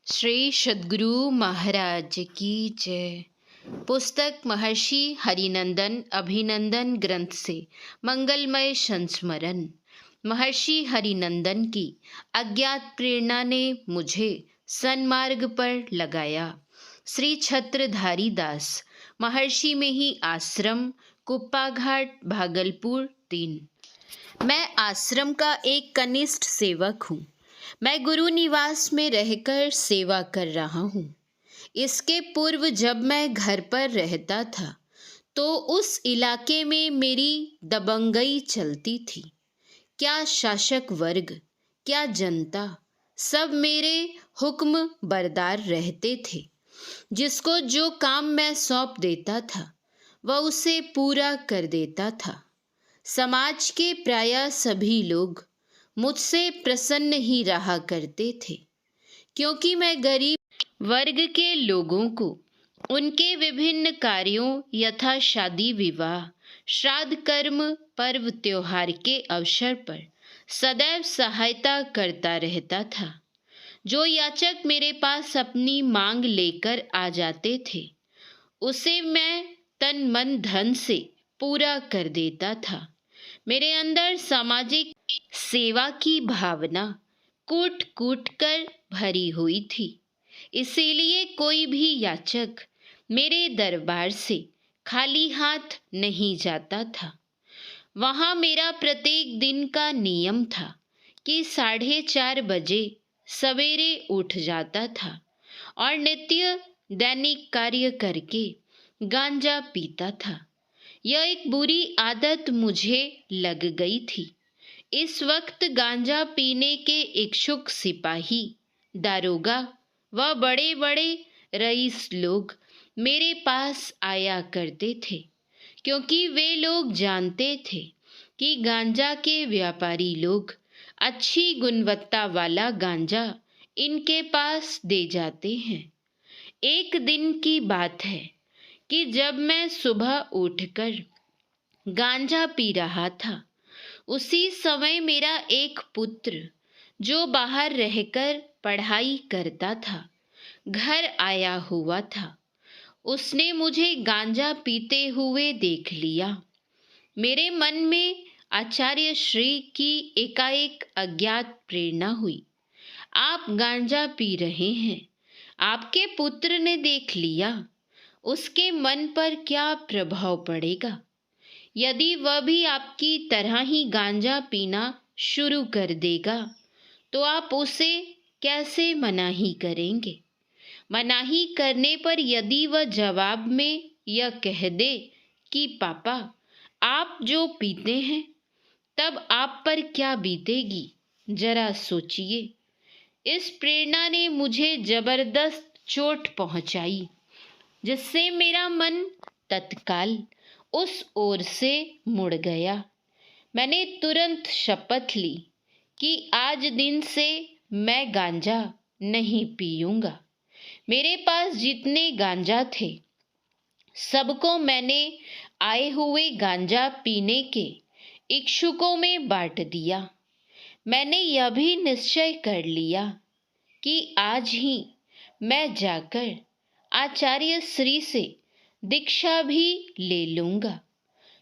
श्री सद्गुरु महाराज की जय। पुस्तक महर्षि हरिनंदन अभिनंदन ग्रंथ से मंगलमय संस्मरण। महर्षि हरिनंदन की अज्ञात प्रेरणा ने मुझे सन्मार्ग पर लगाया। श्री छत्रधारी दास, महर्षि में ही आश्रम, कुप्पा घाट, भागलपुर 3। मैं आश्रम का एक कनिष्ठ सेवक हूँ। मैं गुरु निवास में रहकर सेवा कर रहा हूँ। इसके पूर्व जब मैं घर पर रहता था तो उस इलाके में मेरी दबंगई चलती थी। क्या शासक वर्ग, क्या जनता, सब मेरे हुक्म बरदार रहते थे। जिसको जो काम मैं सौंप देता था वह उसे पूरा कर देता था। समाज के प्रायः सभी लोग मुझसे प्रसन्न ही रहा करते थे, क्योंकि मैं गरीब वर्ग के लोगों को उनके विभिन्न कार्यों यथा शादी विवाह, श्राद्ध कर्म, पर्व त्योहार के अवसर पर सदैव सहायता करता रहता था। जो याचक मेरे पास अपनी मांग लेकर आ जाते थे उसे मैं तन मन धन से पूरा कर देता था। मेरे अंदर सामाजिक सेवा की भावना कूट कूट कर भरी हुई थी। इसीलिए कोई भी याचक मेरे दरबार से खाली हाथ नहीं जाता था। वहाँ मेरा प्रत्येक दिन का नियम था कि 4:30 बजे सवेरे उठ जाता था और नित्य दैनिक कार्य करके गांजा पीता था। यह एक बुरी आदत मुझे लग गई थी। इस वक्त गांजा पीने के इच्छुक सिपाही, दारोगा व बड़े बड़े रईस लोग मेरे पास आया करते थे, क्योंकि वे लोग जानते थे कि गांजा के व्यापारी लोग अच्छी गुणवत्ता वाला गांजा इनके पास दे जाते हैं। एक दिन की बात है कि जब मैं सुबह उठकर गांजा पी रहा था, उसी समय मेरा एक पुत्र जो बाहर रहकर पढ़ाई करता था घर आया हुआ था। उसने मुझे गांजा पीते हुए देख लिया। मेरे मन में आचार्य श्री की एकाएक अज्ञात प्रेरणा हुई। आप गांजा पी रहे हैं, आपके पुत्र ने देख लिया, उसके मन पर क्या प्रभाव पड़ेगा। यदि वह भी आपकी तरह ही गांजा पीना शुरू कर देगा तो आप उसे कैसे मनाही करेंगे। मनाही करने पर यदि वह जवाब में यह कह दे कि पापा आप जो पीते हैं, तब आप पर क्या बीतेगी, जरा सोचिए। इस प्रेरणा ने मुझे जबरदस्त चोट पहुंचाई, जिससे मेरा मन तत्काल उस ओर से मुड़ गया। मैंने तुरंत शपथ ली कि आज दिन से मैं गांजा नहीं पीऊंगा। मेरे पास जितने गांजा थे सबको मैंने आए हुए गांजा पीने के इच्छुकों में बांट दिया। मैंने यह भी निश्चय कर लिया कि आज ही मैं जाकर आचार्य श्री से दीक्षा भी ले लूंगा।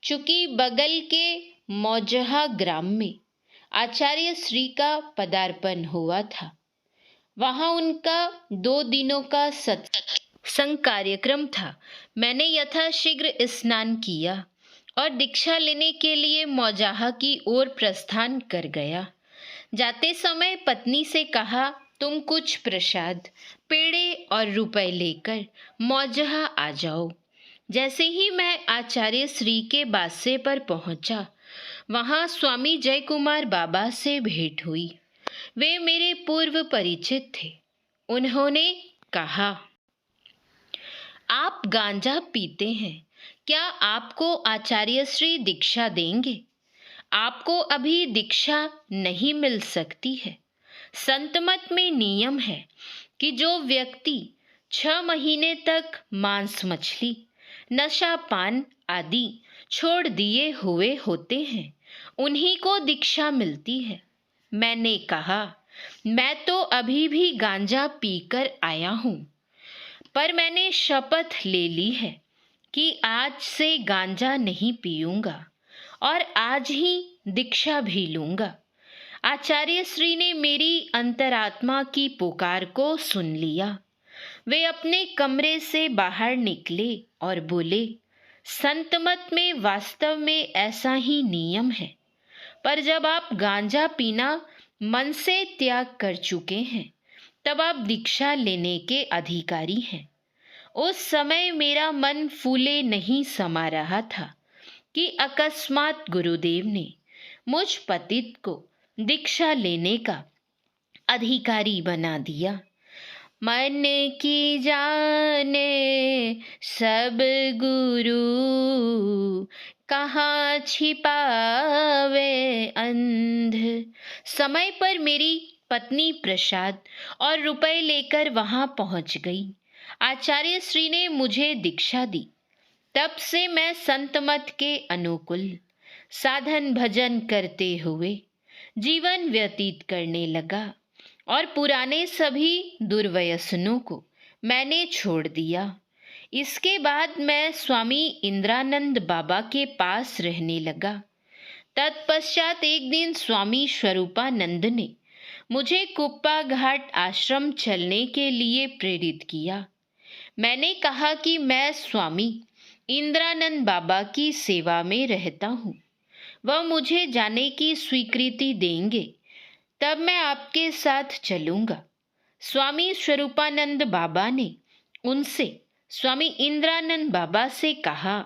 चूंकि बगल के मौजहा ग्राम में आचार्य श्री का पदार्पण हुआ था, वहां उनका 2 दिनों का सत्संग कार्यक्रम था। मैंने यथाशीघ्र स्नान किया और दीक्षा लेने के लिए मौजहा की ओर प्रस्थान कर गया। जाते समय पत्नी से कहा, तुम कुछ प्रसाद, पेड़े और रुपए लेकर मौजहा आ जाओ। जैसे ही मैं आचार्य श्री के बासे पर पहुंचा, वहां स्वामी जय कुमार बाबा से भेंट हुई। वे मेरे पूर्व परिचित थे। उन्होंने कहा, आप गांजा पीते हैं, क्या आपको आचार्य श्री दीक्षा देंगे। आपको अभी दीक्षा नहीं मिल सकती है। संत मत में नियम है कि जो व्यक्ति 6 महीने तक मांस मछली, नशा पान आदि छोड़ दिए हुए होते हैं, उन्हीं को दीक्षा मिलती है। मैंने कहा, मैं तो अभी भी गांजा पीकर आया हूँ, पर मैंने शपथ ले ली है कि आज से गांजा नहीं पीऊंगा और आज ही दीक्षा भी लूंगा। आचार्य श्री ने मेरी अंतरात्मा की पुकार को सुन लिया। वे अपने कमरे से बाहर निकले और बोले, संत मत में वास्तव में ऐसा ही नियम है, पर जब आप गांजा पीना मन से त्याग कर चुके हैं तब आप दीक्षा लेने के अधिकारी हैं। उस समय मेरा मन फूले नहीं समा रहा था कि अकस्मात गुरुदेव ने मुझ पतित को दीक्षा लेने का अधिकारी बना दिया। मन की जाने सब गुरु, कहाँ छिपावे अंध। समय पर मेरी पत्नी प्रसाद और रुपए लेकर वहां पहुंच गई। आचार्य श्री ने मुझे दीक्षा दी। तब से मैं संत मत के अनुकूल साधन भजन करते हुए जीवन व्यतीत करने लगा और पुराने सभी दुर्व्यसनों को मैंने छोड़ दिया। इसके बाद मैं स्वामी इंद्रानंद बाबा के पास रहने लगा। तत्पश्चात एक दिन स्वामी स्वरूपानंद ने मुझे कुप्पा घाट आश्रम चलने के लिए प्रेरित किया। मैंने कहा कि मैं स्वामी इंद्रानंद बाबा की सेवा में रहता हूँ, वह मुझे जाने की स्वीकृति देंगे तब मैं आपके साथ चलूँगा। स्वामी स्वरूपानंद बाबा ने उनसे स्वामी इंद्रानंद बाबा से कहा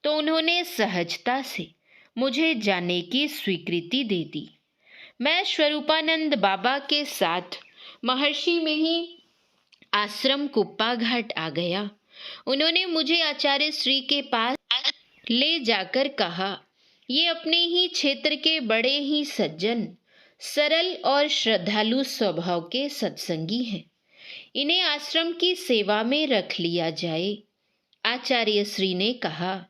तो उन्होंने सहजता से मुझे जाने की स्वीकृति दे दी। मैं स्वरूपानंद बाबा के साथ महर्षि में ही आश्रम कुप्पा घाट आ गया। उन्होंने मुझे आचार्य श्री के पास ले जाकर कहा, ये अपने ही क्षेत्र के बड़े ही सज्जन, सरल और श्रद्धालु स्वभाव के सत्संगी हैं, इन्हें आश्रम की सेवा में रख लिया जाए। आचार्य श्री ने कहा,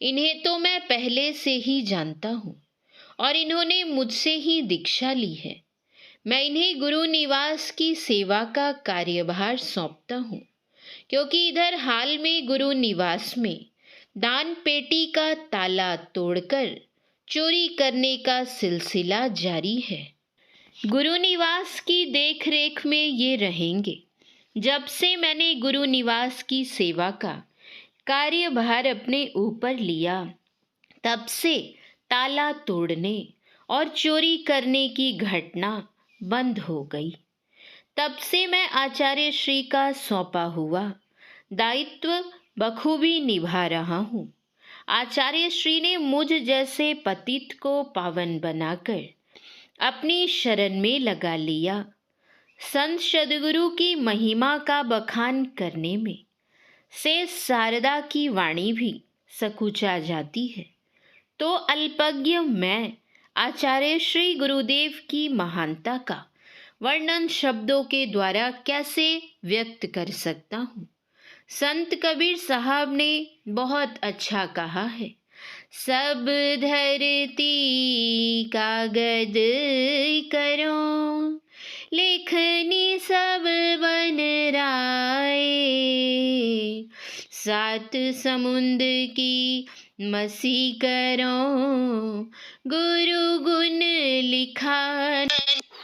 इन्हें तो मैं पहले से ही जानता हूँ और इन्होंने मुझसे ही दीक्षा ली है। मैं इन्हें गुरु निवास की सेवा का कार्यभार सौंपता हूँ, क्योंकि इधर हाल में गुरु निवास में दान पेटी का ताला तोड़कर चोरी करने का सिलसिला जारी है। गुरु निवास की देख रेख में ये रहेंगे। जब से मैंने गुरु निवास की सेवा का कार्यभार अपने ऊपर लिया, तब से ताला तोड़ने और चोरी करने की घटना बंद हो गई। तब से मैं आचार्य श्री का सौंपा हुआ दायित्व बखूबी निभा रहा हूँ। आचार्य श्री ने मुझ जैसे पतित को पावन बनाकर अपनी शरण में लगा लिया। संत सद्गुरु की महिमा का बखान करने में से शारदा की वाणी भी सकुचा जाती है, तो अल्पज्ञ मैं आचार्य श्री गुरुदेव की महानता का वर्णन शब्दों के द्वारा कैसे व्यक्त कर सकता हूँ। संत कबीर साहब ने बहुत अच्छा कहा है, सब धरती कागज करो, लेखनी सब बन राए, सात समुद्र की मसी करो, गुरु गुण लिखा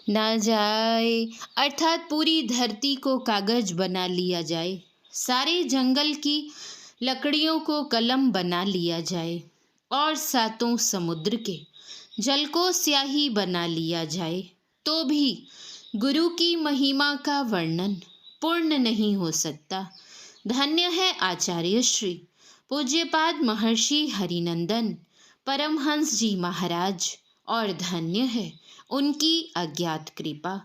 ना जाए। अर्थात पूरी धरती को कागज बना लिया जाए, सारे जंगल की लकड़ियों को कलम बना लिया जाए और सातों समुद्र के जल को स्याही बना लिया जाए, तो भी गुरु की महिमा का वर्णन पूर्ण नहीं हो सकता। धन्य है आचार्य श्री पूज्यपाद महर्षि हरिनंदन परमहंस जी महाराज और धन्य है उनकी अज्ञात कृपा।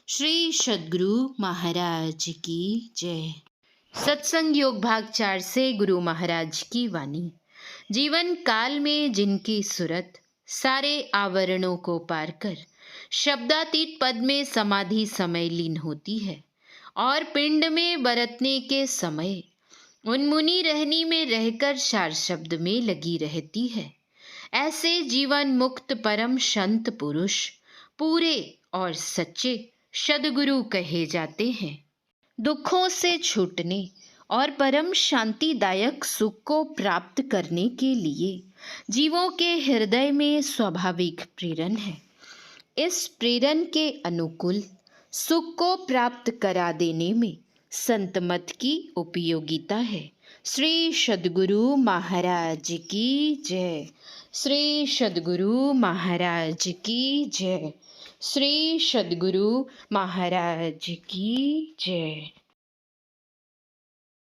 श्री सद्गुरु महाराज की जय। सत्संग योग भाग 4 से गुरु महाराज की वाणी। जीवन काल में जिनकी सुरत सारे आवरणों को पार कर शब्दातीत पद में समाधि समय लीन होती है और पिंड में बरतने के समय उन्मुनी रहनी में रहकर सार शब्द में लगी रहती है, ऐसे जीवन मुक्त परम संत पुरुष पूरे और सच्चे सद्गुरु कहे जाते हैं। दुखों से छूटने और परम शांतिदायक सुख को प्राप्त करने के लिए जीवों के हृदय में स्वाभाविक प्रेरण है। इस प्रेरण के अनुकूल सुख को प्राप्त करा देने में संत मत की उपयोगिता है। श्री सद्गुरु महाराज की जय। श्री सद्गुरु महाराज की जय। श्री सद्गुरु महाराज की जय।